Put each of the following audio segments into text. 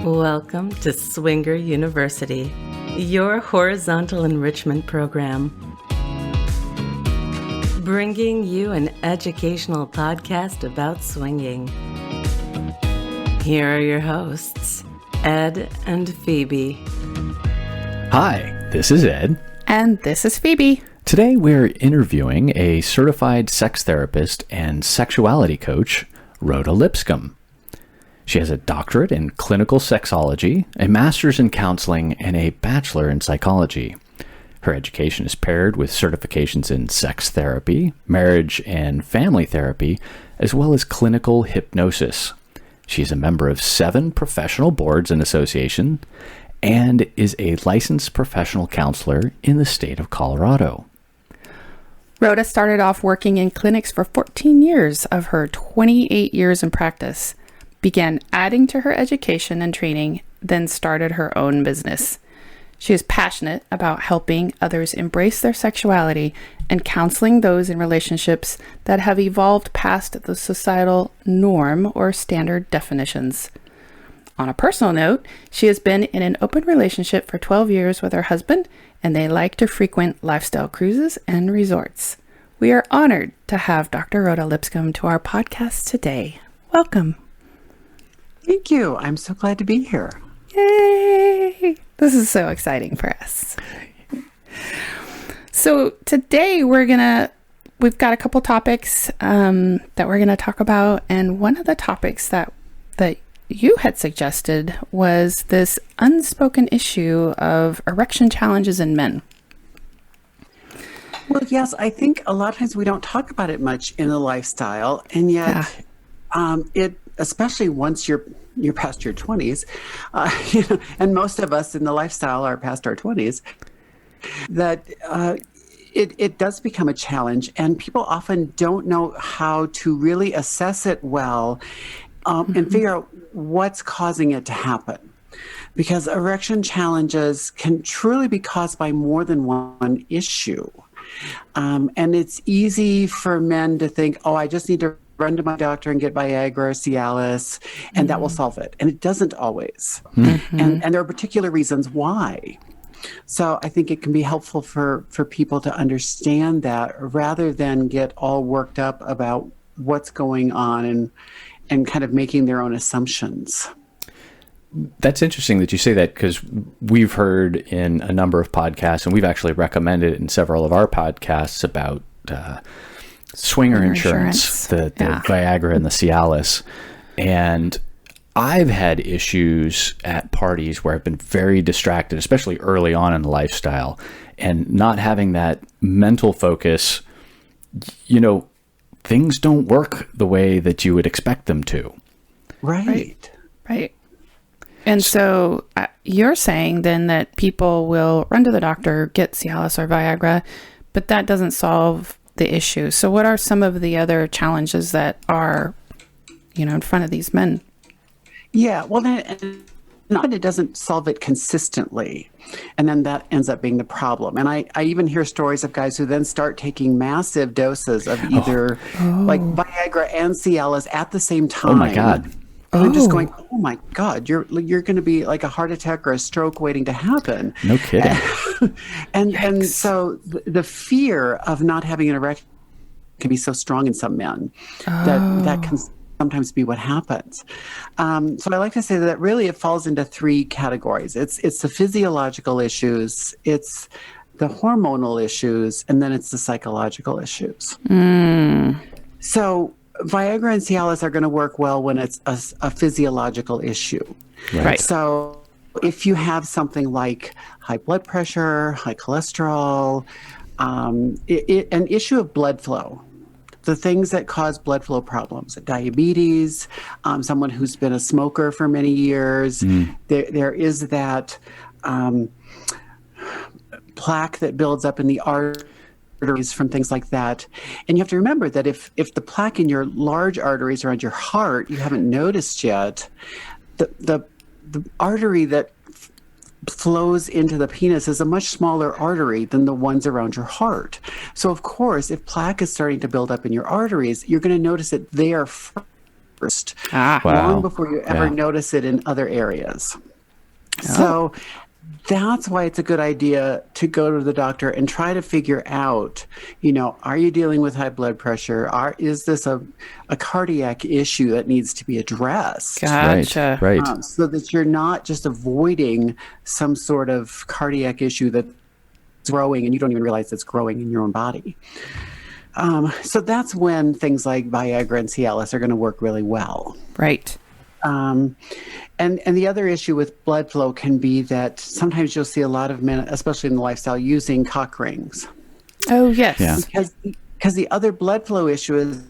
Welcome to Swinger University, your horizontal enrichment program. Bringing you an educational podcast about swinging. Here are your hosts, Ed and Phoebe. Hi, this is Ed. And this is Phoebe. Today we're interviewing a certified sex therapist and sexuality coach, Rhoda Lipscomb. She has a doctorate in clinical sexology, a master's in counseling, and a bachelor in psychology. Her education is paired with certifications in sex therapy, marriage and family therapy, as well as clinical hypnosis. She is a member of 7 professional boards and associations and is a licensed professional counselor in the state of Colorado. Rhoda started off working in clinics for 14 years of her 28 years in practice, began adding to her education and training, then started her own business. She is passionate about helping others embrace their sexuality and counseling those in relationships that have evolved past the societal norm or standard definitions. On a personal note, she has been in an open relationship for 12 years with her husband, and they like to frequent lifestyle cruises and resorts. We are honored to have Dr. Rhoda Lipscomb to our podcast today. Welcome. Thank you. I'm so glad to be here. Yay! This is so exciting for us. So today we've got a couple topics that we're going to talk about. And one of the topics that you had suggested was this unspoken issue of erection challenges in men. Well, yes, I think a lot of times we don't talk about it much in the lifestyle. And yet it, especially once you're past your 20s, and most of us in the lifestyle are past our 20s, that it does become a challenge, and people often don't know how to really assess it well and figure out what's causing it to happen. Because erection challenges can truly be caused by more than one issue. And it's easy for men to think, oh, I just need to run to my doctor and get Viagra or Cialis, and that will solve it. And it doesn't always. And there are particular reasons why. So I think it can be helpful for people to understand that rather than get all worked up about what's going on and kind of making their own assumptions. That's interesting that you say that, because we've heard in a number of podcasts, and we've actually recommended it in several of our podcasts about swinger insurance, the Viagra and the Cialis. And I've had issues at parties where I've been very distracted, especially early on in the lifestyle, and not having that mental focus. You know, things don't work the way that you would expect them to. Right. And so you're saying then that people will run to the doctor, get Cialis or Viagra, but that doesn't solve the issue. So what are some of the other challenges that are, in front of these men? Yeah, well, then, not that it doesn't solve it consistently. And then that ends up being the problem. And I even hear stories of guys who then start taking massive doses of either like Viagra and Cialis at the same time. Oh my God. I'm just going, oh my God, you're going to be like a heart attack or a stroke waiting to happen. No kidding. And so the fear of not having an erection can be so strong in some men that can sometimes be what happens. So I like to say that really it falls into 3 categories. It's the physiological issues, it's the hormonal issues, and then it's the psychological issues. So Viagra and Cialis are going to work well when it's a physiological issue. Right. So if you have something like high blood pressure, high cholesterol, an issue of blood flow, the things that cause blood flow problems, diabetes, someone who's been a smoker for many years, there is that plaque that builds up in the arteries from things like that. And you have to remember that if the plaque in your large arteries around your heart you haven't noticed yet, the artery that flows into the penis is a much smaller artery than the ones around your heart. So of course, if plaque is starting to build up in your arteries, you're going to notice it there first, Wow. long before you ever notice it in other areas. So that's why it's a good idea to go to the doctor and try to figure out, are you dealing with high blood pressure? Is this a cardiac issue that needs to be addressed? Gotcha. Right. So that you're not just avoiding some sort of cardiac issue that's growing and you don't even realize it's growing in your own body. So that's when things like Viagra and Cialis are going to work really well. Right. And the other issue with blood flow can be that sometimes you'll see a lot of men, especially in the lifestyle, using cock rings. Oh, yes. Yeah. Because the other blood flow issue is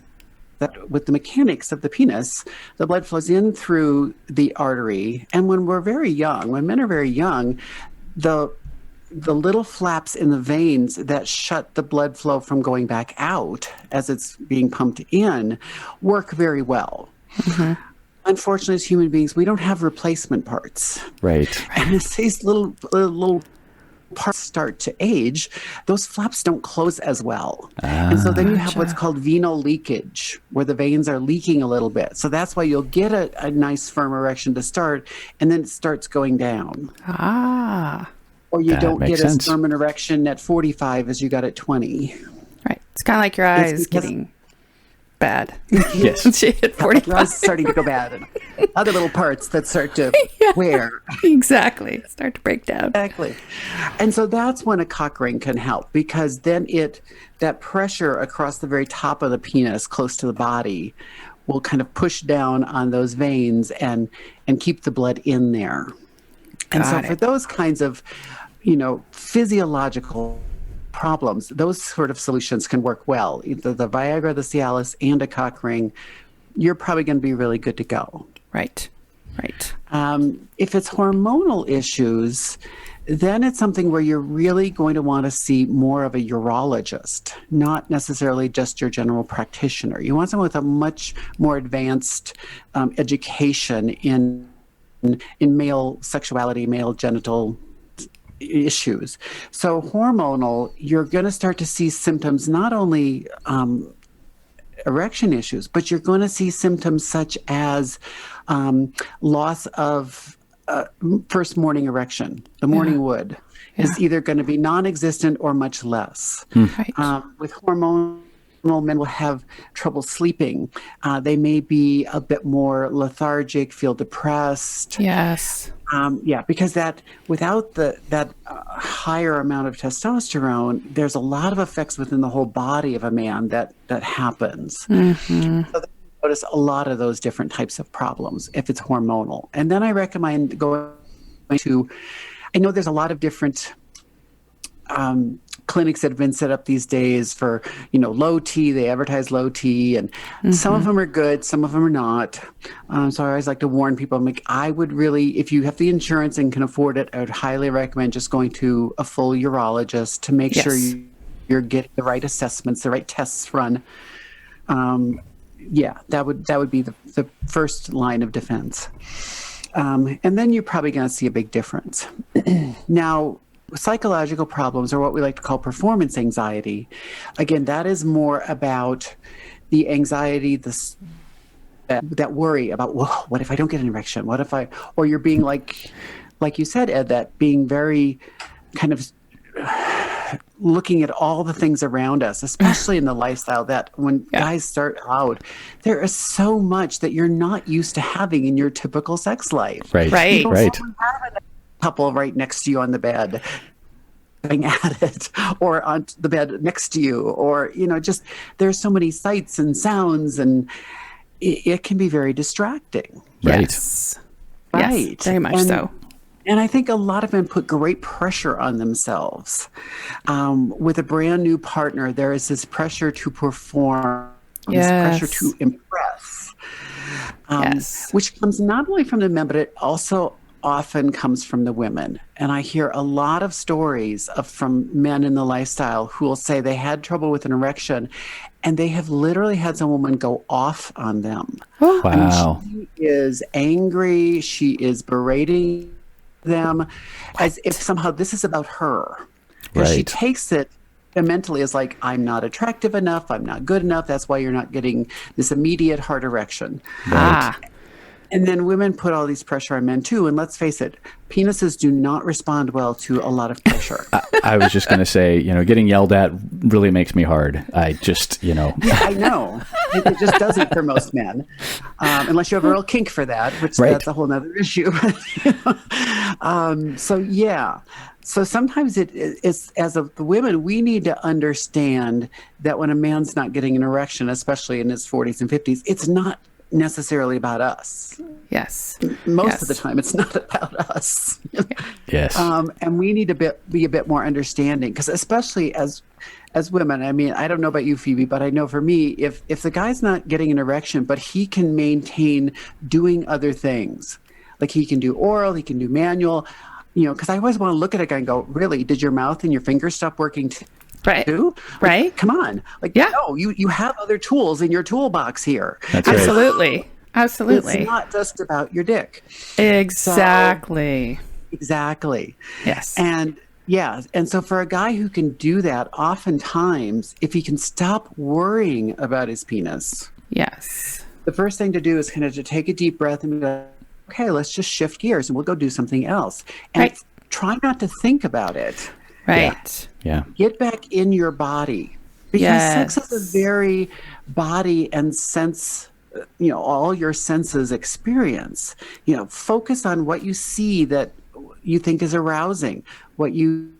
that with the mechanics of the penis, the blood flows in through the artery. And when men are very young, the little flaps in the veins that shut the blood flow from going back out as it's being pumped in work very well. Mm-hmm. Unfortunately, as human beings, we don't have replacement parts. Right. And as these little parts start to age, those flaps don't close as well. And so then you have what's called venal leakage, where the veins are leaking a little bit. So that's why you'll get a nice firm erection to start, and then it starts going down. Or you don't get as firm an erection at 45 as you got at 20. Right. It's kind of like your eyes getting bad. Yes. At 45. Your eyes starting to go bad. And other little parts that start to wear. Exactly. Start to break down. Exactly. And so that's when a cock ring can help, because then that pressure across the very top of the penis close to the body will kind of push down on those veins and keep the blood in there. And so for those kinds of, physiological problems, those sort of solutions can work well. Either the Viagra, the Cialis, and a cock ring, you're probably going to be really good to go. Right. If it's hormonal issues, then it's something where you're really going to want to see more of a urologist, not necessarily just your general practitioner. You want someone with a much more advanced education in male sexuality, male genital issues. So hormonal, you're going to start to see symptoms, not only erection issues, but you're going to see symptoms such as loss of first morning erection. The morning wood is either going to be non-existent or much less. Right. With hormonal, men will have trouble sleeping. They may be a bit more lethargic, feel depressed. Yes. Because without that higher amount of testosterone, there's a lot of effects within the whole body of a man that happens. Mm-hmm. So notice a lot of those different types of problems if it's hormonal. And then I recommend going to, I know there's a lot of different clinics that have been set up these days for, low T. They advertise low T, and some of them are good, some of them are not. So I always like to warn people, I would really, if you have the insurance and can afford it, I would highly recommend just going to a full urologist to make sure you're getting the right assessments, the right tests run. That would be the first line of defense. And then you're probably going to see a big difference. Now, psychological problems, or what we like to call performance anxiety, again, that is more about the anxiety, that worry about, well, what if I don't get an erection? What if or you're being like you said, Ed, that being very kind of looking at all the things around us, especially in the lifestyle, that when guys start out, there is so much that you're not used to having in your typical sex life. Right. You don't have a couple right next to you on the bed at it, or on the bed next to you, or just there's so many sights and sounds, and it can be very distracting. Yes. Very much so. And I think a lot of men put great pressure on themselves. With a brand new partner, there is this pressure to perform, this pressure to impress, which comes not only from the men, but it also often comes from the women. And I hear a lot of stories from men in the lifestyle who will say they had trouble with an erection, and they have literally had some woman go off on them. Wow. And she is angry. She is berating them as if somehow this is about her. And she takes it mentally is like, I'm not attractive enough. I'm not good enough. That's why you're not getting this immediate heart erection. Ah, And then women put all these pressure on men too. And let's face it, penises do not respond well to a lot of pressure. I was just going to say, getting yelled at really makes me hard. I just, Yeah, I know. It just doesn't for most men, unless you have a real kink for that, which that's a whole nother issue. So sometimes it's as the women, we need to understand that when a man's not getting an erection, especially in his 40s and 50s, it's not necessarily about us. yes. Most of the time, it's not about us. yes. And we need to be a bit more understanding, because especially as women, I mean, I don't know about you, Phoebe, but I know for me, if the guy's not getting an erection, but he can maintain doing other things, like he can do oral, he can do manual, because I always want to look at a guy and go, really, did your mouth and your fingers stop working too? Right. Like, Right. Come on. No, you have other tools in your toolbox here. That's right. Absolutely. Absolutely. It's not just about your dick. Exactly. Exactly. Yes. And so for a guy who can do that, oftentimes, if he can stop worrying about his penis, Yes. the first thing to do is kind of to take a deep breath and be like, okay, let's just shift gears and we'll go do something else. And try not to think about it. Right. Yeah. Get back in your body, because sex is a very body and sense, all your senses experience. Focus on what you see that you think is arousing, what you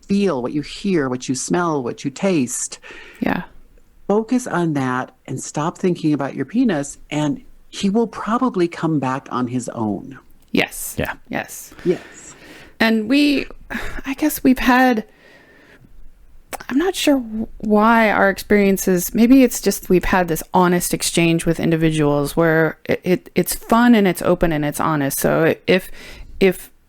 feel, what you hear, what you smell, what you taste. Yeah. Focus on that and stop thinking about your penis, and he will probably come back on his own. Yes. Yeah. Yes. Yes. And I guess we've had, I'm not sure why our experiences, maybe it's just we've had this honest exchange with individuals where it's fun and it's open and it's honest. So if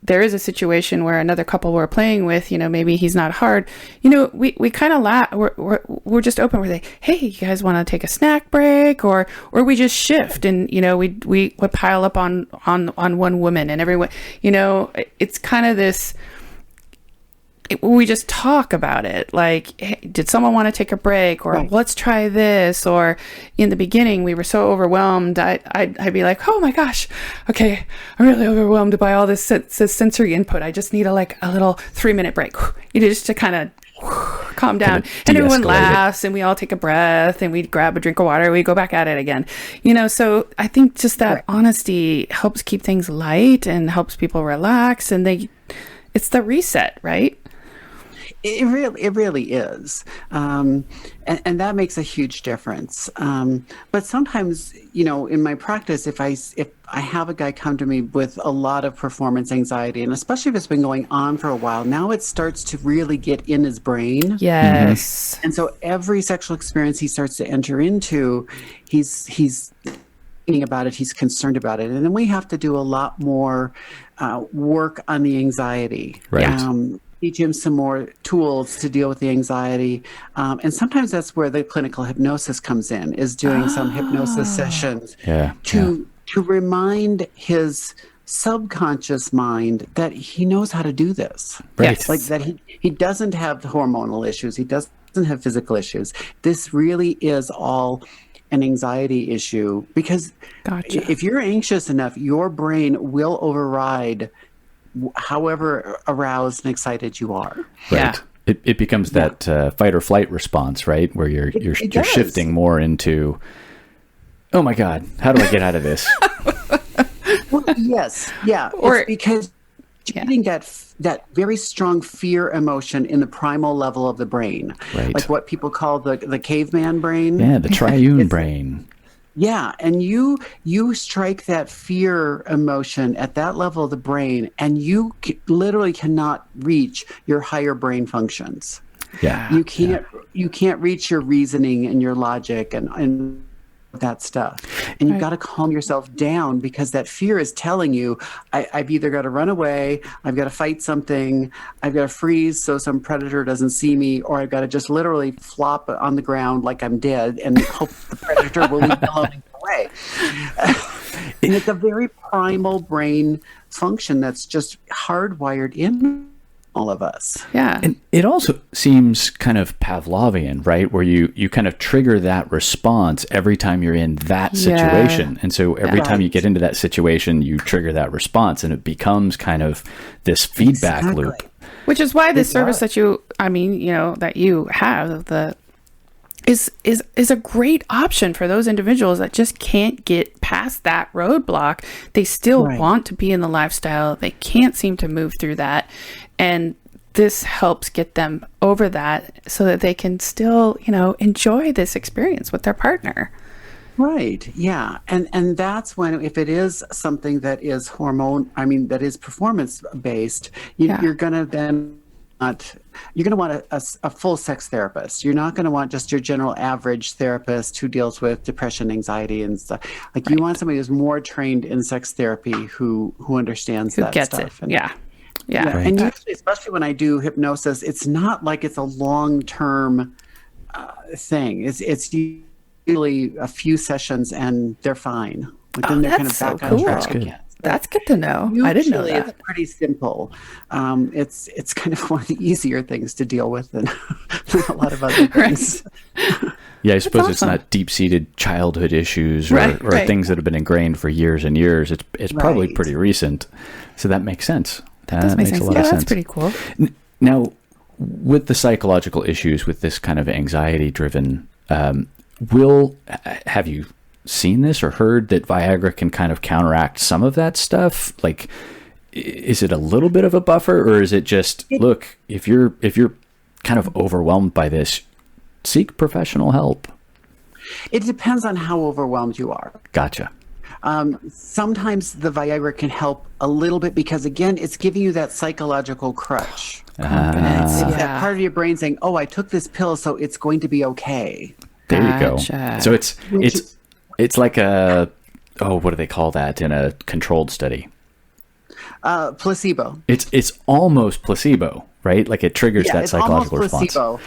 there is a situation where another couple we're playing with, maybe he's not hard, we kind of laugh. We're just open. We're like, hey, you guys want to take a snack break, or we just shift, and we pile up on one woman, and everyone, it's kind of this. We just talk about it, like, hey, did someone want to take a break, or let's try this, or in the beginning we were so overwhelmed, I'd be like, oh my gosh, okay, I'm really overwhelmed by all this sensory input. I just need a little 3-minute break, just to kind of calm down. And everyone laughs, and we all take a breath, and we grab a drink of water, and we go back at it again. So I think just that honesty helps keep things light and helps people relax, and it's the reset, right? It really is. And that makes a huge difference. But sometimes, in my practice, if I have a guy come to me with a lot of performance anxiety, and especially if it's been going on for a while, now it starts to really get in his brain. Yes. And so every sexual experience he starts to enter into, he's thinking about it, he's concerned about it. And then we have to do a lot more work on the anxiety. Right. Teach him some more tools to deal with the anxiety. And sometimes that's where the clinical hypnosis comes in, is doing some hypnosis sessions to remind his subconscious mind that he knows how to do this. Right. Like that he doesn't have hormonal issues. He doesn't have physical issues. This really is all an anxiety issue, because if you're anxious enough, your brain will override however aroused and excited you are. Right. Yeah. It becomes that fight or flight response, right? Where you're shifting more into, oh my God, how do I get out of this? Well, yes. Yeah. It's because you're getting that very strong fear emotion in the primal level of the brain. Right. Like what people call the caveman brain. Yeah, the triune brain. Yeah, and you strike that fear emotion at that level of the brain, and you literally cannot reach your higher brain functions. Yeah, you can't reach your reasoning and your logic and that stuff. And you've got to calm yourself down, because that fear is telling you, I've either got to run away, I've got to fight something, I've got to freeze so some predator doesn't see me, or I've got to just literally flop on the ground like I'm dead and hope the predator will leave me alone and go away. And it's a very primal brain function that's just hardwired in all of us. Yeah. And it also seems kind of Pavlovian, right? Where you kind of trigger that response every time you're in that situation. Yeah. And so every time you get into that situation, you trigger that response, and it becomes kind of this feedback loop. Which is why the service that you have, is a great option for those individuals that just can't get past that roadblock. They still want to be in the lifestyle. They can't seem to move through that. And this helps get them over that so that they can still, enjoy this experience with their partner. Right. Yeah. And that's when, if it is something that is that is performance based, you're going to then you're going to want a full sex therapist. You're not going to want just your general average therapist who deals with depression, anxiety, and stuff. Like you want somebody who's more trained in sex therapy who understands that gets stuff. it. Yeah. Right. And usually, especially when I do hypnosis, it's not like it's a long-term thing. It's usually a few sessions and they're fine. Like then they're kind of back on track again. That's good to know. I didn't know that. It's pretty simple. It's kind of one of the easier things to deal with than a lot of other things. Yeah, I suppose it's not deep-seated childhood issues or things that have been ingrained for years and years. It's probably pretty recent, so that makes sense. That makes a lot of sense. That's pretty cool. Now, with the psychological issues, with this kind of anxiety-driven, have you seen this or heard that Viagra can kind of counteract some of that stuff? Like, is it a little bit of a buffer, or is it just, look, if you're kind of overwhelmed by this, seek professional help? It depends on how overwhelmed you are. Gotcha. Sometimes the Viagra can help a little bit because, again, it's giving you that psychological crutch. It's that part of your brain saying, oh, I took this pill, so it's going to be okay. There you go. So it's like what do they call that in a controlled study? Placebo. It's almost placebo, right? Like it triggers that psychological response. Placebo.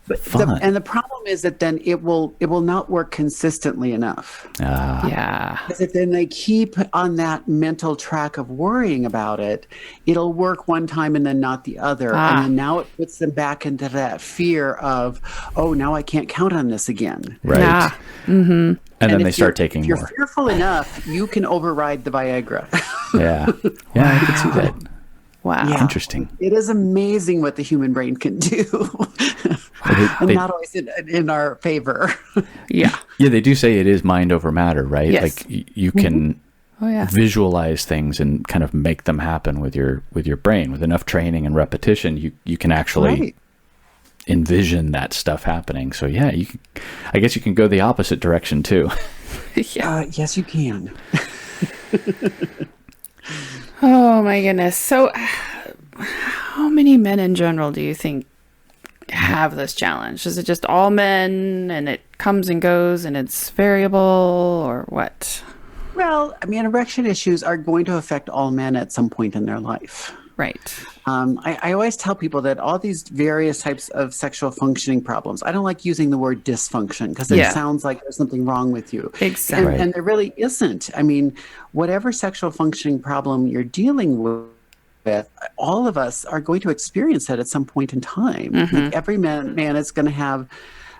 But the problem is that then it will not work consistently enough. Because if then they keep on that mental track of worrying about it, it'll work one time and then not the other. And then now it puts them back into that fear of, oh, now I can't count on this again. Right. Yeah. Mm-hmm. And then they start taking more. If you're fearful enough, you can override the Viagra. Yeah, I can see that. Wow. Yeah. Interesting. It is amazing what the human brain can do. And not always in our favor. Yeah, they do say it is mind over matter, right? Yes. Like you can visualize things and kind of make them happen with your brain. With enough training and repetition, you can actually envision that stuff happening. So I guess you can go the opposite direction too. Yes, you can. Oh my goodness. So how many men in general do you think have this challenge? Is it just all men and it comes and goes and it's variable, or what? Well, I mean, erection issues are going to affect all men at some point in their life. Right. I always tell people that all these various types of sexual functioning problems, I don't like using the word dysfunction because it sounds like there's something wrong with you. Exactly. And there really isn't. I mean, whatever sexual functioning problem you're dealing with, all of us are going to experience that at some point in time. Mm-hmm. Like every man is going to have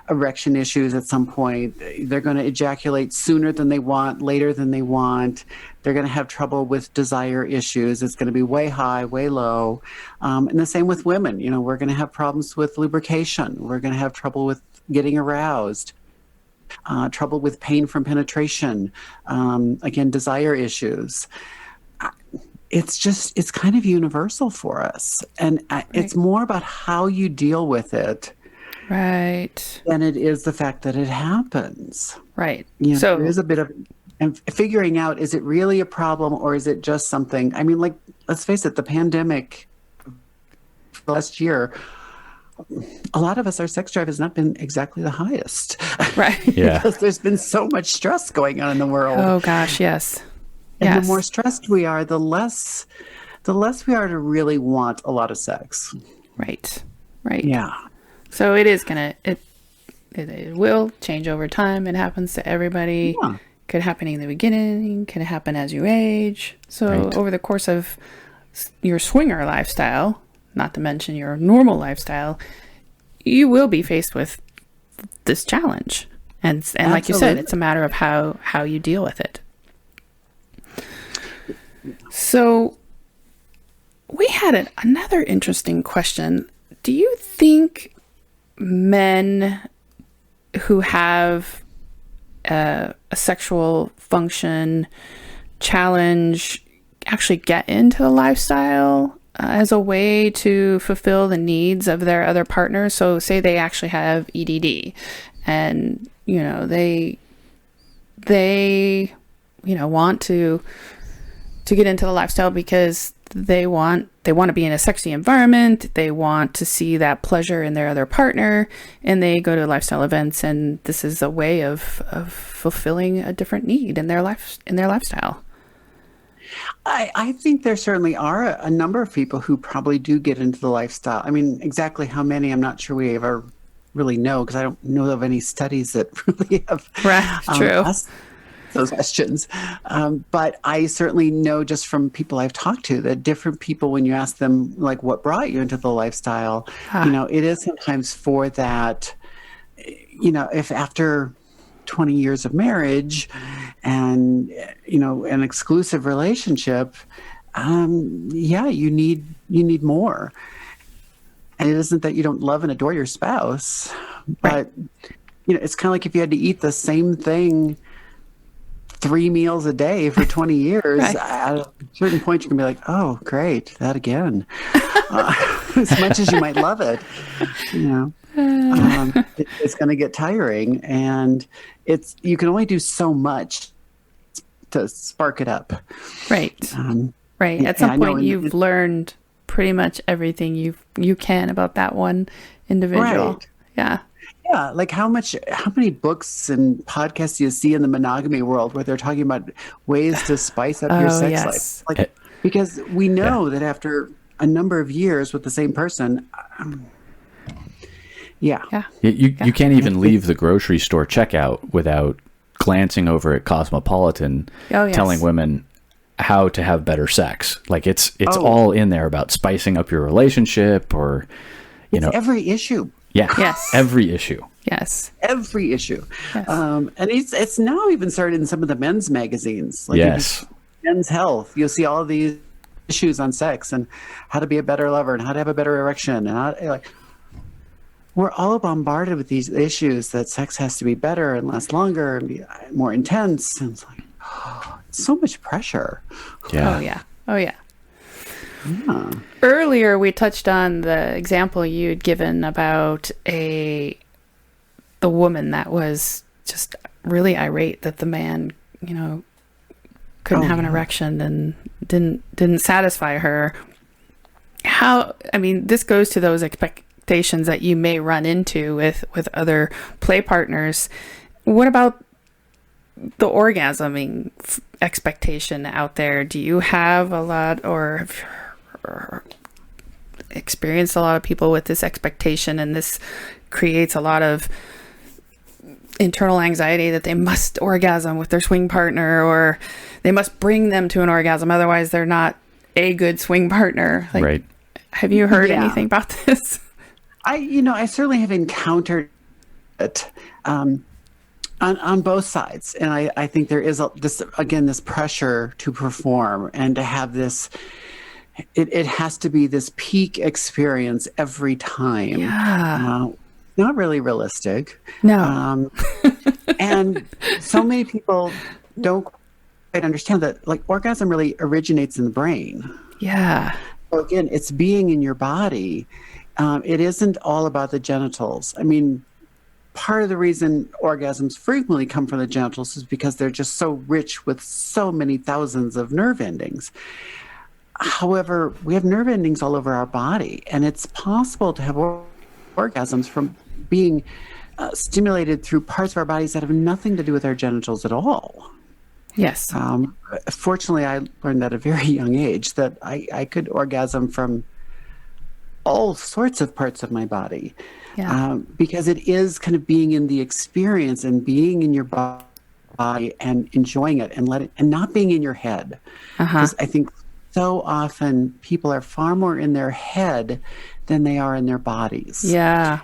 erection issues at some point. They're going to ejaculate sooner than they want, later than they want. They're going to have trouble with desire issues. It's going to be way high, way low. And the same with women. You know, we're going to have problems with lubrication. We're going to have trouble with getting aroused. Trouble with pain from penetration. Again, desire issues. It's kind of universal for us. And it's more about how you deal with it. Right. Than it is the fact that it happens. Right. You know, so there is a bit of and figuring out, is it really a problem or is it just something? I mean, like, let's face it, the pandemic last year, a lot of us, our sex drive has not been exactly the highest. Right. Yeah. Because there's been so much stress going on in the world. Oh gosh, yes. And the more stressed we are, the less we are to really want a lot of sex. Right. Right. Yeah. So it is it will change over time. It happens to everybody. Yeah. Could happen in the beginning, could happen as you age. So over the course of your swinger lifestyle, not to mention your normal lifestyle, you will be faced with this challenge. And like you said, it's a matter of how you deal with it. So we had another interesting question. Do you think men who have a sexual function challenge actually get into the lifestyle as a way to fulfill the needs of their other partners? So say they actually have EDD and, they want to get into the lifestyle because they want to be in a sexy environment. They want to see that pleasure in their other partner, and they go to lifestyle events, and this is a way of fulfilling a different need in their lifestyle. I think there certainly are a number of people who probably do get into the lifestyle. I mean, exactly how many, I'm not sure we ever really know, because I don't know of any studies that really have asked those questions. But I certainly know just from people I've talked to that different people, when you ask them, like, what brought you into the lifestyle, it is sometimes for that, if after 20 years of marriage and, an exclusive relationship, you need more. And it isn't that you don't love and adore your spouse, but, it's kind of like if you had to eat the same thing 3 meals a day for 20 years, at a certain point you can be like, oh, great, that again. As much as you might love it, it's going to get tiring, and you can only do so much to spark it up. Right. At some point, you've learned pretty much everything you can about that one individual. Right. Yeah. Yeah, like how many books and podcasts do you see in the monogamy world where they're talking about ways to spice up your sex life? Like, because we know that after a number of years with the same person, you can't even leave the grocery store checkout without glancing over at Cosmopolitan, telling women how to have better sex. Like it's all in there about spicing up your relationship, or every issue. Yeah. Yes. Every issue. Yes. Every issue. Yes. And it's now even started in some of the men's magazines. Like Men's Health. You'll see all of these issues on sex and how to be a better lover and how to have a better erection. And we're all bombarded with these issues that sex has to be better and last longer and be more intense. And it's like, it's so much pressure. Yeah. Oh, yeah. Oh, yeah. Yeah. Earlier, we touched on the example you'd given about the woman that was just really irate that the man, couldn't have an erection and didn't satisfy her. This goes to those expectations that you may run into with other play partners. What about the orgasming expectation out there? Do you have a lot or experienced a lot of people with this expectation, and this creates a lot of internal anxiety that they must orgasm with their swing partner, or they must bring them to an orgasm, otherwise they're not a good swing partner? Right. Have you heard anything about this? I certainly have encountered it on both sides, and I think there is this pressure to perform and to have this. It has to be this peak experience every time. Yeah. Not really realistic. No. And so many people don't quite understand that, like, orgasm really originates in the brain. Yeah. So again, it's being in your body. It isn't all about the genitals. I mean, part of the reason orgasms frequently come from the genitals is because they're just so rich with so many thousands of nerve endings. However, we have nerve endings all over our body, and it's possible to have orgasms from being stimulated through parts of our bodies that have nothing to do with our genitals at all. Yes. Fortunately, I learned at a very young age that I could orgasm from all sorts of parts of my body, because it is kind of being in the experience and being in your body and enjoying it and not being in your head. Because I think so often people are far more in their head than they are in their bodies. Yeah.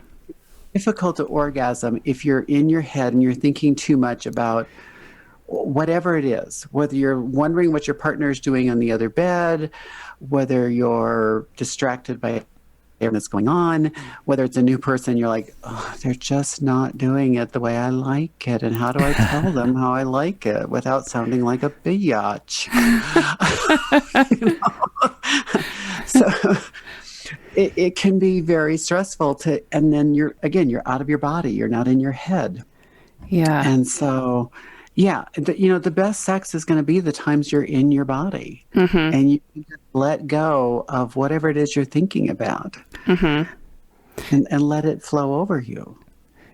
Difficult to orgasm if you're in your head and you're thinking too much about whatever it is, whether you're wondering what your partner is doing on the other bed, whether you're distracted by everything that's going on, whether it's a new person, you're like, oh, they're just not doing it the way I like it. And how do I tell them how I like it without sounding like a biatch? You know? So it can be very stressful and then you're out of your body. You're not in your head. Yeah. And so, yeah, the best sex is going to be the times you're in your body, and you can just let go of whatever it is you're thinking about, and let it flow over you.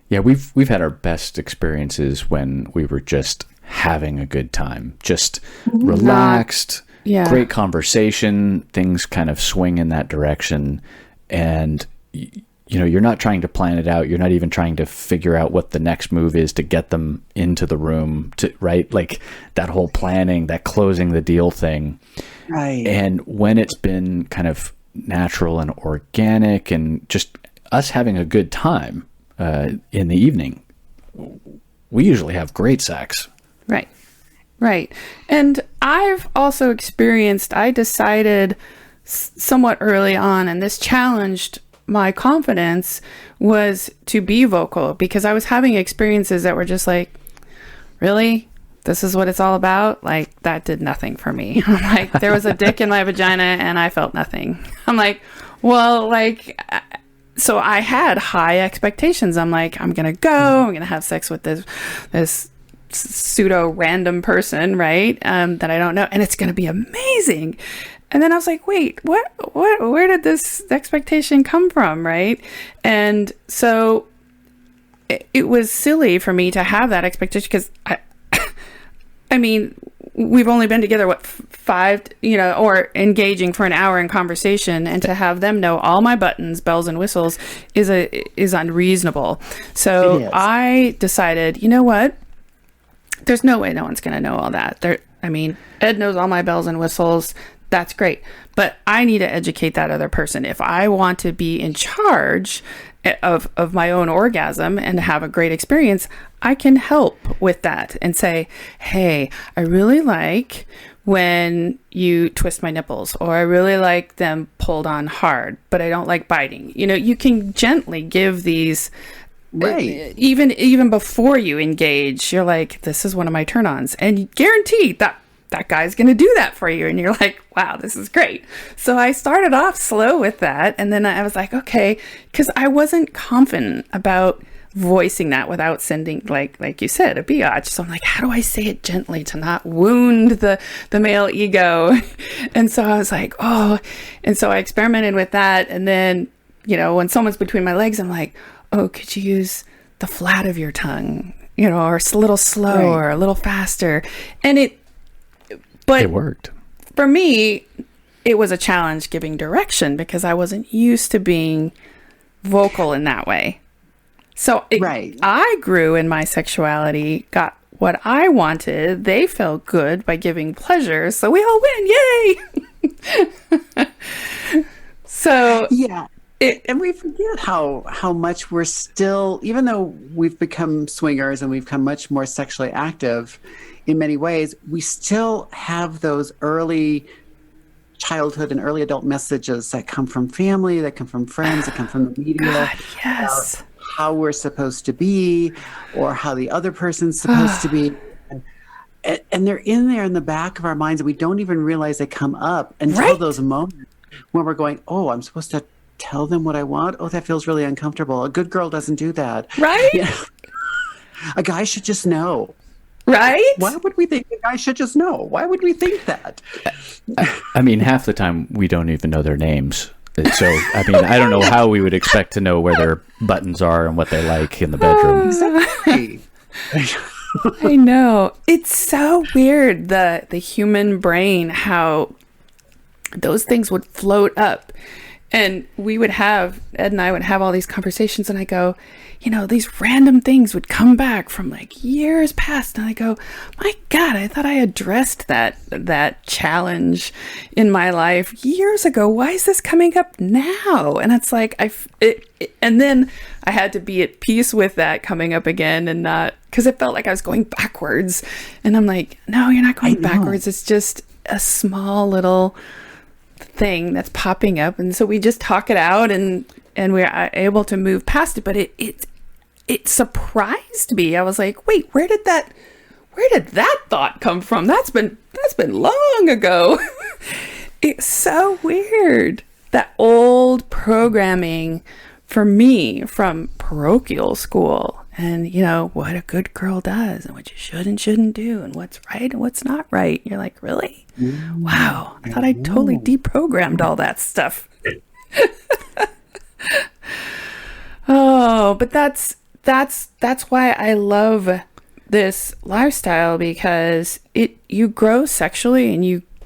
Yeah, we've had our best experiences when we were just having a good time, just relaxed, great conversation, things kind of swing in that direction, and you're not trying to plan it out. You're not even trying to figure out what the next move is to get them into the room, right? Like that whole planning, that closing the deal thing. Right. And when it's been kind of natural and organic and just us having a good time in the evening, we usually have great sex. Right. Right. And I've also experienced, I decided somewhat early on, and this challenged my confidence, was to be vocal, because I was having experiences that were just like, really? This is what it's all about? Like, that did nothing for me. I'm like, there was a dick in my vagina and I felt nothing. I'm like, well, like, so I had high expectations. I'm like, I'm going to go, I'm going to have sex with this pseudo random person, right? That I don't know. And it's going to be amazing. And then I was like, wait, where did this expectation come from, right? And so it was silly for me to have that expectation, because I mean, we've only been together, 5, or engaging for an hour in conversation, and to have them know all my buttons, bells and whistles is unreasonable. So I decided, you know what? There's no way no one's going to know all that. Ed knows all my bells and whistles. That's great. But I need to educate that other person. If I want to be in charge of my own orgasm and have a great experience, I can help with that and say, hey, I really like when you twist my nipples, or I really like them pulled on hard, but I don't like biting. You can gently give these. Right. Even before you engage, you're like, this is one of my turn-ons, and guaranteed that guy's going to do that for you. And you're like, wow, this is great. So I started off slow with that. And then I was like, okay, because I wasn't confident about voicing that without sending, like you said, a biatch. So I'm like, how do I say it gently to not wound the male ego? And so I was like, oh, and so I experimented with that. And then, when someone's between my legs, I'm like, oh, could you use the flat of your tongue, or a little slower, a little faster. And it worked. For me, it was a challenge giving direction, because I wasn't used to being vocal in that way. So I grew in my sexuality, got what I wanted. They felt good by giving pleasure. So we all win. Yay! So yeah. And we forget how much we're still, even though we've become swingers and we've become much more sexually active in many ways, we still have those early childhood and early adult messages that come from family, that come from friends, that come from the media. God, yes. About how we're supposed to be, or how the other person's supposed to be. And they're in there in the back of our minds, and we don't even realize they come up until those moments when we're going, oh, I'm supposed to tell them what I want. Oh, that feels really uncomfortable. A good girl doesn't do that. Right? A guy should just know. Right? Why would we think a guy should just know? Why would we think that? I mean, half the time we don't even know their names. So, I mean, I don't know how we would expect to know where their buttons are and what they like in the bedroom. Exactly. I know. It's so weird, the human brain, how those things would float up. And Ed and I would have all these conversations, and I go, these random things would come back from like years past. And I go, my God, I thought I addressed that challenge in my life years ago. Why is this coming up now? And it's like, and then I had to be at peace with that coming up again, and not, because it felt like I was going backwards. And I'm like, no, you're not going backwards. It's just a small little thing that's popping up. And so we just talk it out, and we're able to move past it. But it surprised me. I was like, wait, where did that thought come from? That's been long ago. It's so weird. That old programming for me from parochial school, and what a good girl does, and what you should and shouldn't do, and what's right and what's not right. You're like, really? Wow. I thought I totally deprogrammed all that stuff. Oh, but that's why I love this lifestyle, because you grow sexually, and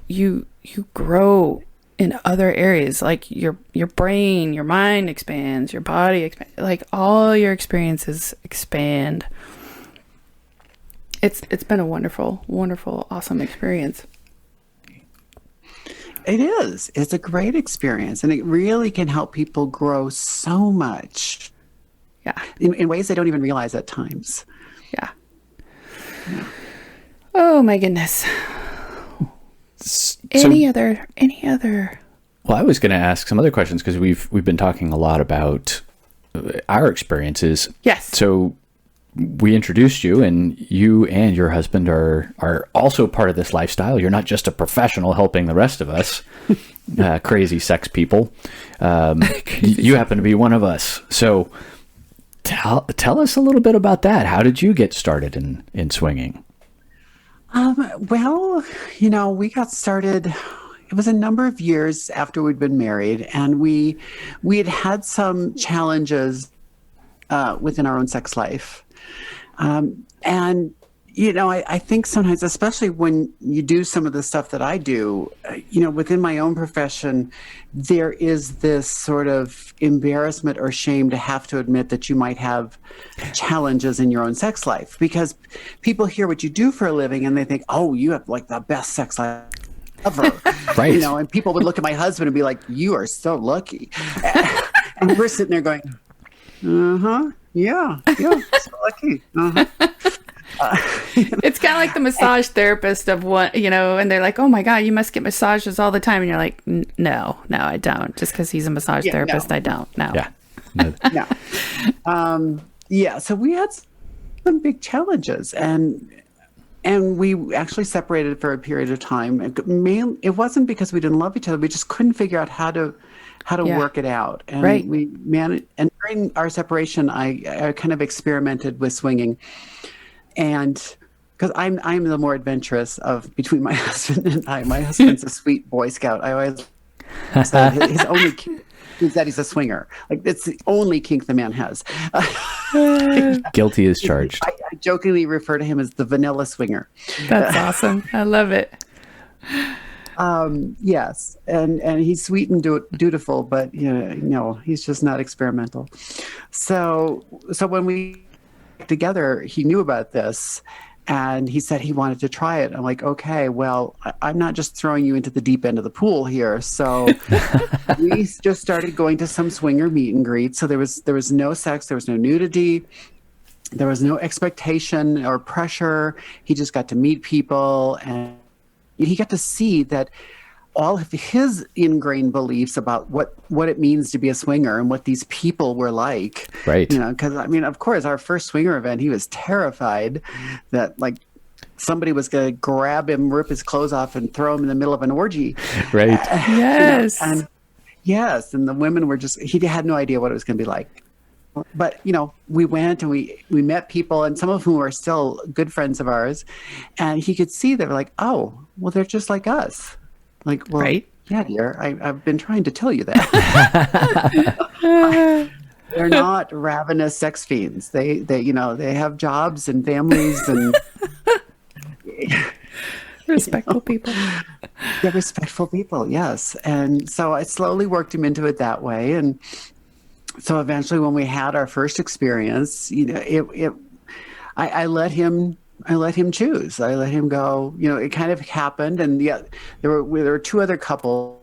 you grow in other areas, like your brain, your mind expands, your body expands, like all your experiences expand. It's been a wonderful, wonderful, awesome experience. It is. It's a great experience, and it really can help people grow so much. Yeah. In ways they don't even realize at times. Yeah. Oh my goodness. Any other? Well, I was going to ask some other questions, because we've been talking a lot about our experiences. Yes. So we introduced you, and you and your husband are also part of this lifestyle. You're not just a professional helping the rest of us, crazy sex people. You happen to be one of us. So tell us a little bit about that. How did you get started in swinging? Well, we got started, it was a number of years after we'd been married, and we had some challenges within our own sex life. And, I think sometimes, especially when you do some of the stuff that I do, within my own profession, there is this sort of embarrassment or shame to have to admit that you might have challenges in your own sex life, because people hear what you do for a living and they think, oh, you have like the best sex life ever. Right. And people would look at my husband and be like, you are so lucky. And we're sitting there going, yeah, so lucky. It's kind of like the massage therapist of what, and they're like, oh my God, you must get massages all the time. And you're like, no, I don't. Just because he's a massage therapist, no. I don't. No. Yeah. No. So we had some big challenges, and we actually separated for a period of time. It wasn't because we didn't love each other. We just couldn't figure out how to work it out. And right. we managed, and during our separation, I kind of experimented with swinging. And because I'm the more adventurous of between my husband and I. My husband's a sweet Boy Scout. I always say his only kink is that he's a swinger. Like, it's the only kink the man has. Guilty as charged. I jokingly refer to him as the vanilla swinger. That's awesome. I love it. Yes, and he's sweet and dutiful, but no, he's just not experimental. So when we got together, he knew about this, and he said he wanted to try it. I'm like, okay, well, I'm not just throwing you into the deep end of the pool here. So we just started going to some swinger meet and greet. So there was no sex, there was no nudity. There was no expectation or pressure. He just got to meet people, and he got to see that all of his ingrained beliefs about what it means to be a swinger and what these people were like. Right. Because, of course, our first swinger event, he was terrified that, like, somebody was going to grab him, rip his clothes off, and throw him in the middle of an orgy. Right. Yes. And the women were he had no idea what it was going to be like. But, we went and we met people, and some of whom are still good friends of ours. And he could see they were like, oh, well, they're just like us. Like, well, right? Yeah, dear, I've been trying to tell you that. They're not ravenous sex fiends. They have jobs and families and respectful people. They're respectful people, yes. And so I slowly worked him into it that way. And so eventually when we had our first experience, I let him choose. I let him go. It kind of happened, and there were two other couples.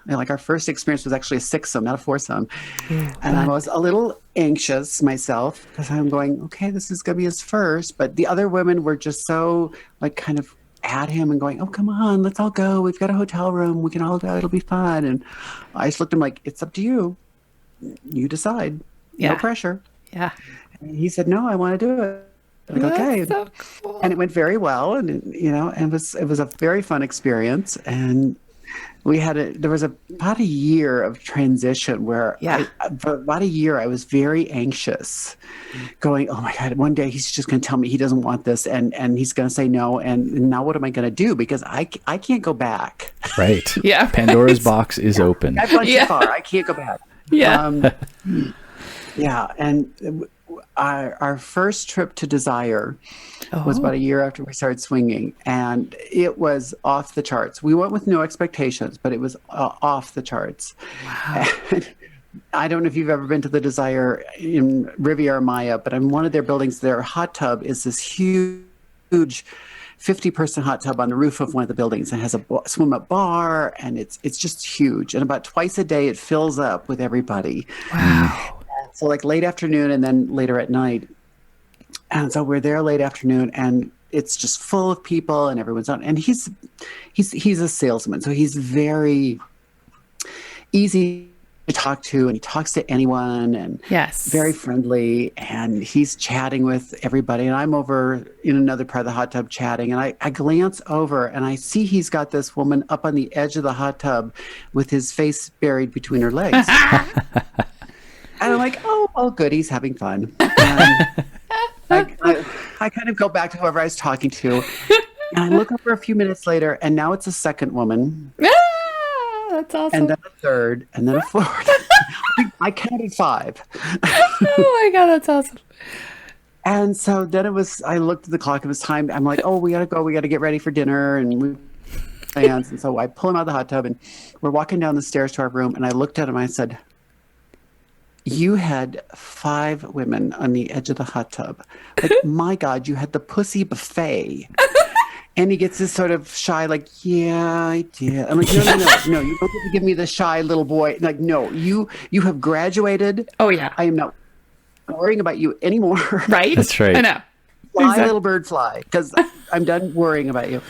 Like our first experience was actually a sixsome, not a foursome, and I was a little anxious myself because I'm going, okay, this is going to be his first. But the other women were just so like kind of at him and going, oh, come on, let's all go. We've got a hotel room. We can all go. It'll be fun. And I just looked at him like, it's up to you. You decide. Yeah. No pressure. Yeah. And he said, no, I want to do it. Like, okay. So cool. And it went very well. And, and it was a very fun experience. And there was about a year of transition where for about a year I was very anxious, going, oh my God, one day he's just going to tell me he doesn't want this and he's going to say no. And now what am I going to do? Because I can't go back. Right. Yeah. Pandora's box is open. I've gone too far. I can't go back. Yeah. Yeah. And our first trip to Desire was about a year after we started swinging, and it was off the charts. We went with no expectations, but it was off the charts. Wow. I don't know if you've ever been to the Desire in Riviera Maya, but in one of their buildings, their hot tub is this huge 50-person hot tub on the roof of one of the buildings, and has a swim-up bar, and it's just huge. And about twice a day, it fills up with everybody. Wow. So like late afternoon and then later at night. And so we're there late afternoon, and it's just full of people, and everyone's on. And he's a salesman, so he's very easy to talk to, and he talks to anyone, and very friendly, and he's chatting with everybody. And I'm over in another part of the hot tub chatting, and I glance over and I see he's got this woman up on the edge of the hot tub with his face buried between her legs. And I'm like, oh, good, he's having fun. And I kind of go back to whoever I was talking to, and I look over a few minutes later, and now it's a second woman. That's awesome. And then a third, and then a fourth. I counted 5. Oh my God, that's awesome. And so then I looked at the clock, it was time. I'm like, oh, we got to go. We got to get ready for dinner. And plans. And so I pull him out of the hot tub, and we're walking down the stairs to our room. And I looked at him, and I said, you had 5 women on the edge of the hot tub. Like, my God, you had the pussy buffet. And he gets this sort of shy, like, yeah, I did. I'm like, no, you don't get to give me the shy little boy. Like, no, you have graduated. Oh, yeah. I am not worrying about you anymore. Right? That's right. I know. Fly, little bird, fly, because I'm done worrying about you.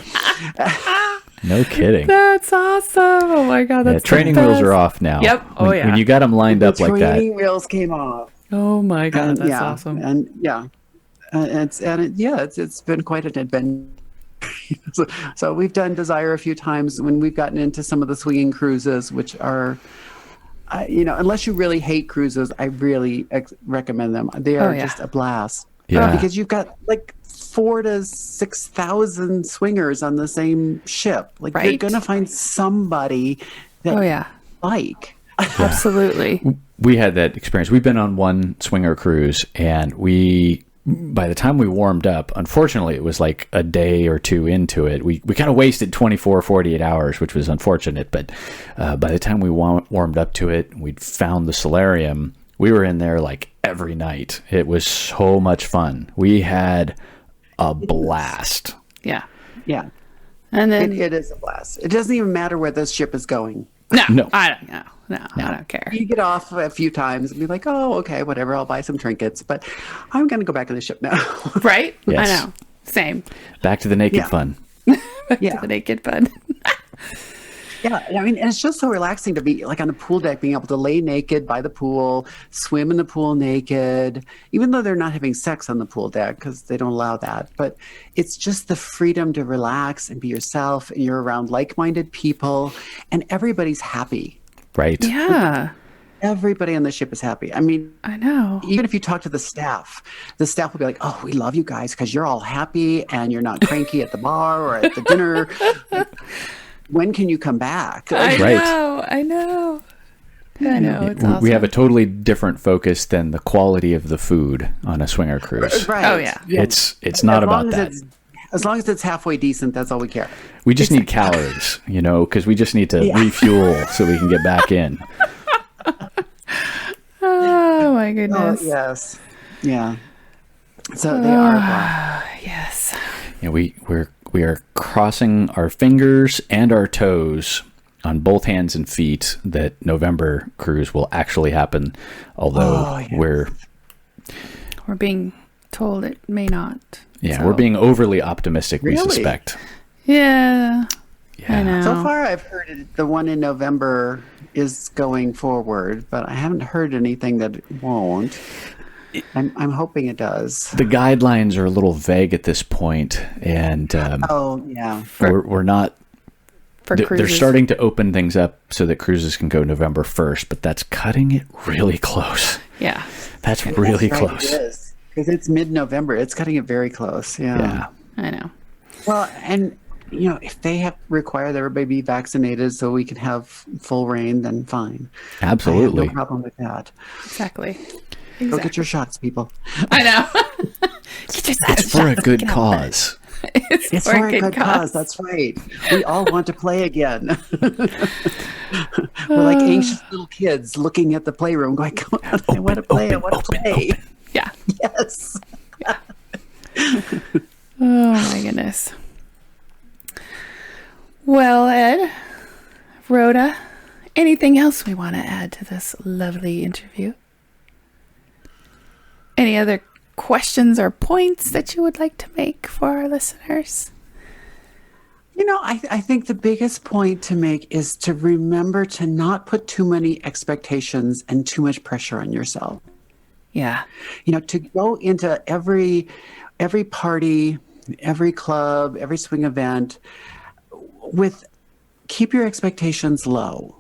No kidding. That's awesome. Oh my God, that's training wheels are off now. Yep. Oh, yeah. When you got them lined up like that. Training wheels came off. Oh my God, that's awesome. And it's been quite an adventure. So we've done Desire a few times when we've gotten into some of the swinging cruises, which are, unless you really hate cruises, I really recommend them. They are just a blast. Yeah. Because you've got like 4,000 to 6,000 swingers on the same ship. Like you're going to find somebody that like. Absolutely. We had that experience. We've been on one swinger cruise, and by the time we warmed up, unfortunately, it was like a day or two into it. We kind of wasted 24, 48 hours, which was unfortunate. But by the time we warmed up to it, we'd found the solarium. We were in there like every night. It was so much fun. We had a blast. Yeah. Yeah. And then it is a blast. It doesn't even matter where this ship is going. No. I don't know. No, I don't care. You get off a few times and be like, oh, okay, whatever. I'll buy some trinkets, but I'm going to go back to the ship now. Right? Yes. I know. Same. Back to the naked fun. Back to the naked fun. Yeah, I mean, and it's just so relaxing to be like on the pool deck, being able to lay naked by the pool, swim in the pool naked, even though they're not having sex on the pool deck because they don't allow that. But it's just the freedom to relax and be yourself, and you're around like-minded people, and everybody's happy. Right. Yeah. Everybody on the ship is happy. I mean, I know. Even if you talk to the staff will be like, oh, we love you guys because you're all happy and you're not cranky at the bar or at the dinner. When can you come back? I know. It's awesome. We have a totally different focus than the quality of the food on a swinger cruise. Right. Oh, yeah. It's not about that. As long as it's halfway decent, that's all we care. We just need calories, because we just need to refuel so we can get back in. Oh my goodness. Oh, yes. Yeah. So they are gone. Yes. We are crossing our fingers and our toes on both hands and feet that November cruise will actually happen, although we're being told it may not. Yeah, so. We're being overly optimistic, we Really? suspect. Yeah. I know. So far, I've heard the one in November is going forward, but I haven't heard anything that it won't. I'm hoping it does. The guidelines are a little vague at this point, and we're not. They're starting to open things up so that cruises can go November 1st, but that's cutting it really close. Yeah, that's really right, close. It is, because it's mid-November. It's cutting it very close. Yeah, I know. Well, and if they require that everybody be vaccinated so we can have full reign, then fine. Absolutely, I have no problem with that. Exactly. Go get your shots, people. I know. It's for a good cause. It's for a good cause. That's right. We all want to play again. We're like anxious little kids looking at the playroom going, I want to play. I want to play. Open. Yeah. Yes. Yeah. Oh, my goodness. Well, Ed, Rhoda, anything else we want to add to this lovely interview? Any other questions or points that you would like to make for our listeners? I think the biggest point to make is to remember to not put too many expectations and too much pressure on yourself. Yeah. To go into every party, every club, every swing event keep your expectations low.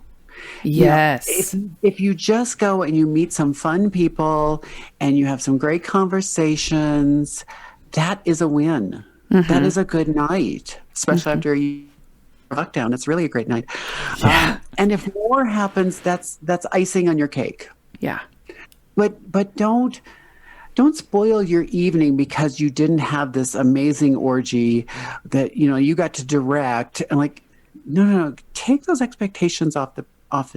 Yes. If you just go and you meet some fun people and you have some great conversations, that is a win. Mm-hmm. That is a good night, especially after a lockdown. It's really a great night. Yeah. And if more happens, that's icing on your cake. Yeah. But don't spoil your evening because you didn't have this amazing orgy that you got to direct. And no. Take those expectations off the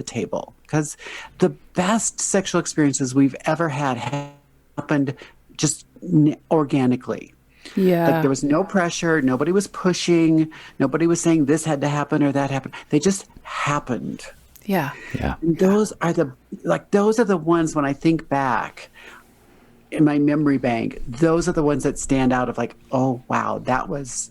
table, because the best sexual experiences we've ever had happened just organically. Yeah. There was no pressure. Nobody was pushing. Nobody was saying this had to happen or that happened. They just happened. Yeah. Yeah. And those are the ones when I think back in my memory bank, those are the ones that stand out of oh, wow, that was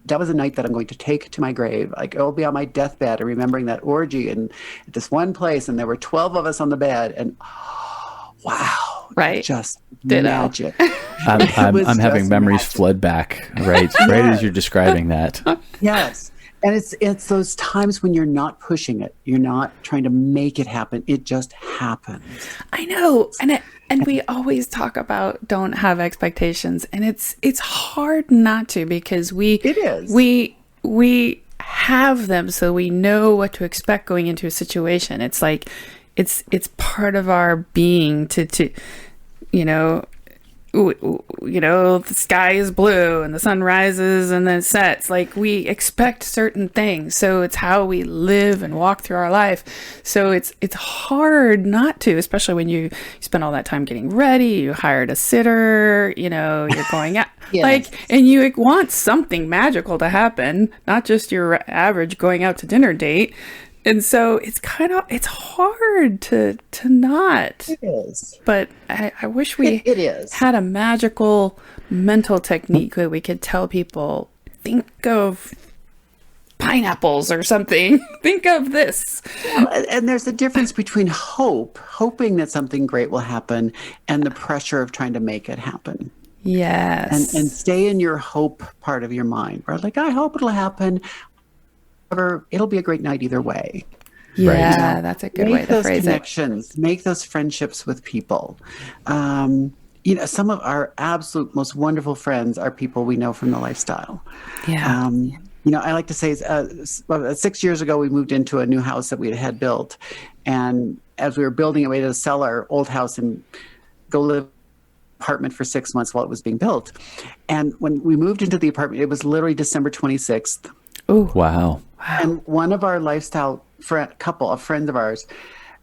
a night that I'm going to take to my grave. It'll be on my deathbed and remembering that orgy and at this one place, and there were 12 of us on the bed, and wow, right, just Ditto. Magic. I'm having memories flood back right as you're describing that. Yes, and it's those times when you're not pushing it, you're not trying to make it happen. It just happens. I know, and we always talk about don't have expectations, and it's hard not to, because we have them, so we know what to expect going into a situation. It's like it's part of our being to the sky is blue and the sun rises and then sets. We expect certain things, so it's how we live and walk through our life. So it's hard not to, especially when you spend all that time getting ready, you hired a sitter, you're going out. Yes. And you want something magical to happen, not just your average going out to dinner date. And so it's hard to not. It is. But I wish we it is. had a magical mental technique that we could tell people, think of pineapples or something. Think of this. And there's a difference between hoping that something great will happen, and the pressure of trying to make it happen. Yes. And stay in your hope part of your mind. Where I hope it'll happen. It'll be a great night either way. Yeah, that's a good way to phrase it. Make those connections, make those friendships with people. Some of our absolute most wonderful friends are people we know from the lifestyle. Yeah. I like to say 6 years ago, we moved into a new house that we had built. And as we were building it, we had to sell our old house and go live apartment for 6 months while it was being built. And when we moved into the apartment, it was literally December 26th. Oh, Wow. And one of our lifestyle couple, a friend of ours,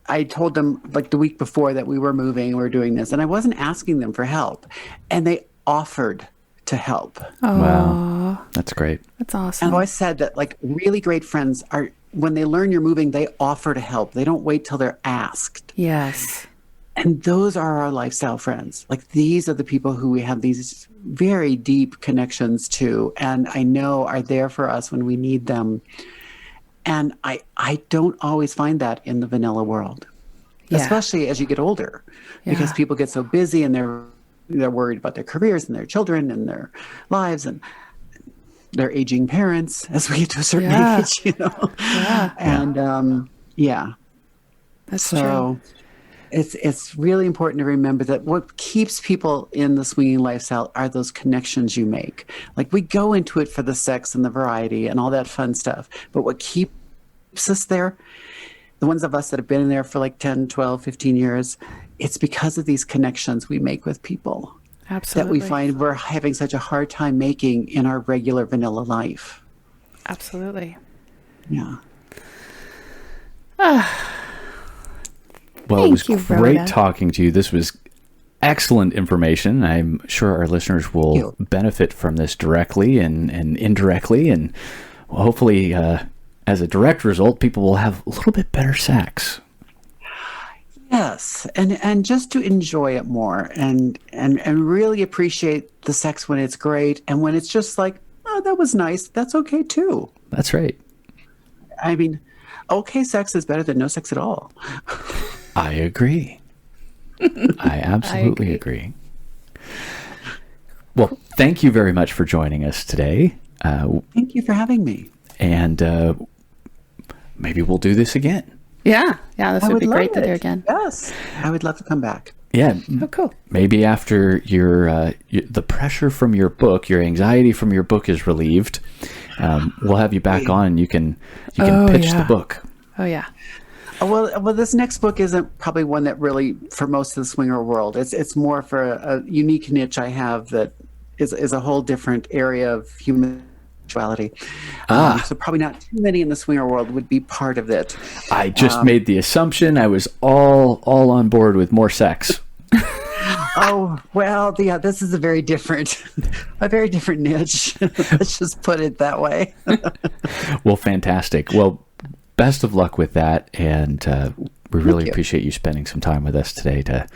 I told them like the week before that we were moving, we were doing this, and I wasn't asking them for help. And they offered to help. Wow. That's great. That's awesome. I've always said that like really great friends are, when they learn you're moving, they offer to help. They don't wait till they're asked. Yes. And those are our lifestyle friends. Like these are the people who we have these very deep connections to, and I know are there for us when we need them. And I don't always find that in the vanilla world, especially as you get older, because people get so busy and they're worried about their careers and their children and their lives and their aging parents as we get to a certain age, you know? Yeah. And That's so true. it's really important to remember that what keeps people in the swinging lifestyle are those connections you make. Like we go into it for the sex and the variety and all that fun stuff, but what keeps us there, the ones of us that have been in there for like 10, 12, 15 years, it's because of these connections we make with people. Absolutely. That we find we're having such a hard time making in our regular vanilla life. Absolutely. Yeah. Well, it was Thank you, great Rhoda. talking to you. This was excellent information. I'm sure our listeners will benefit from this directly and indirectly. And hopefully, as a direct result, people will have a little bit better sex. Yes, and just to enjoy it more and really appreciate the sex when it's great, and when it's just like, oh, that was nice, that's okay too. That's right. I mean, okay sex is better than no sex at all. I agree. I absolutely agree. Well, thank you very much for joining us today. Thank you for having me. And maybe we'll do this again. Yeah. This would be love great to do it. again. Yes, I would love to come back. Yeah. Oh, cool. Maybe after the pressure from your book, your anxiety from your book is relieved, we'll have you back on. And you can pitch the book. Oh, yeah. Well, this next book isn't probably one that really, for most of the swinger world, it's more for a unique niche I have that is a whole different area of human sexuality. So probably not too many in the swinger world would be part of it. I just made the assumption I was all on board with more sex. Oh, well, yeah, this is a very different niche. Let's just put it that way. Well, fantastic. Well, best of luck with that. And we really appreciate you spending some time with us today to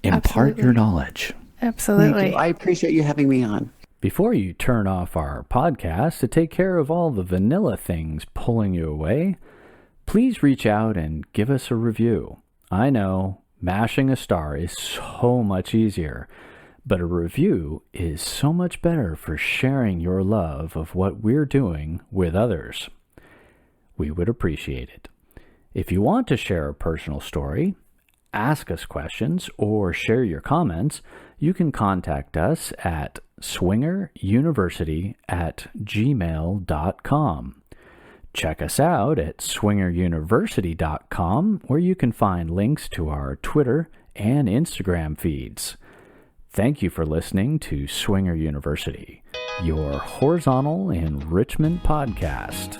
impart your knowledge. Absolutely. Thank you. I appreciate you having me on. Before you turn off our podcast to take care of all the vanilla things pulling you away, please reach out and give us a review. I know mashing a star is so much easier, but a review is so much better for sharing your love of what we're doing with others. We would appreciate it. If you want to share a personal story, ask us questions, or share your comments, you can contact us at swingeruniversity@gmail.com. Check us out at swingeruniversity.com, where you can find links to our Twitter and Instagram feeds. Thank you for listening to Swinger University, your horizontal enrichment podcast.